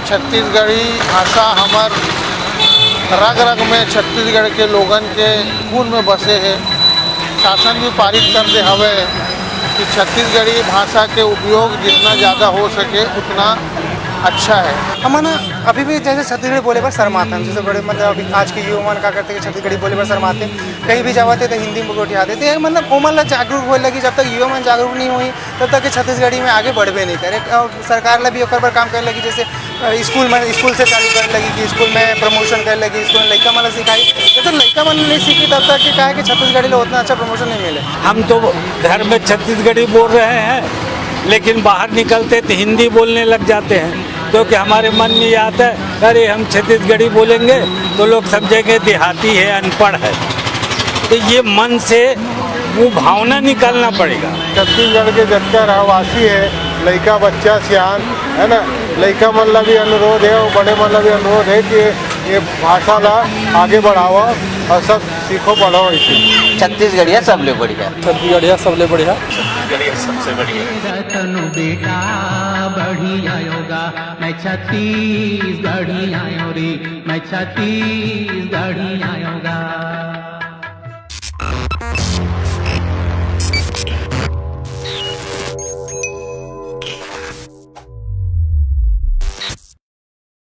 छत्तीसगढ़ी भाषा हमार रग रग में छत्तीसगढ़ के लोगन के खून में बसे है। शासन भी पारित कर दे हवे कि छत्तीसगढ़ी भाषा के उपयोग जितना ज़्यादा हो सके उतना अच्छा है। हम ना अभी भी जैसे छत्तीसगढ़ी बोले पर शर्माते हैं, जैसे बड़े मतलब अभी आज के युवा मन क्या करते हैं, छत्तीसगढ़ी बोले पर शर्माते हैं, कहीं भी जाते तो हिंदी में गोठियाते थे। मतलब उमर जागरूक होने लगी, जब तक युवा मन जागरूक नहीं हुई तब तक छत्तीसगढ़ी में आगे बढ़वे नहीं करे। और सरकार ने भी ओकर पर काम करे लगी, जैसे स्कूल से चालू करे लगी कि स्कूल में प्रमोशन करे लगी, स्कूल में लड़का मन सिखाई। तो लड़का मन नहीं सीखी तब तक कि कहा कि छत्तीसगढ़ी में उतना अच्छा प्रमोशन नहीं मिले। हम तो घर में छत्तीसगढ़ी बोल रहे हैं, लेकिन बाहर निकलते तो हिंदी बोलने लग जाते हैं, क्योंकि हमारे मन में आता है अरे हम छत्तीसगढ़ी बोलेंगे तो लोग समझेंगे देहाती है, अनपढ़ है। तो ये मन से वो भावना निकालना पड़ेगा। छत्तीसगढ़ के जितना रहवासी है, लड़का बच्चा सियान है ना, लड़का मन ला भी अनुरोध है और बड़े मन ला भी अनुरोध है कि ये भाषा ला आगे बढ़ावा और सब सीखो पढ़ो। इसी छत्तीसगढ़िया सबले बढ़िया, छत्तीसगढ़िया सबले बढ़िया, सबसे बढ़िया। तनु बेटा बढ़िया योगा, मैं छत्तीसगढ़ी आयो रे, मैं छत्तीसगढ़ी आयोगा।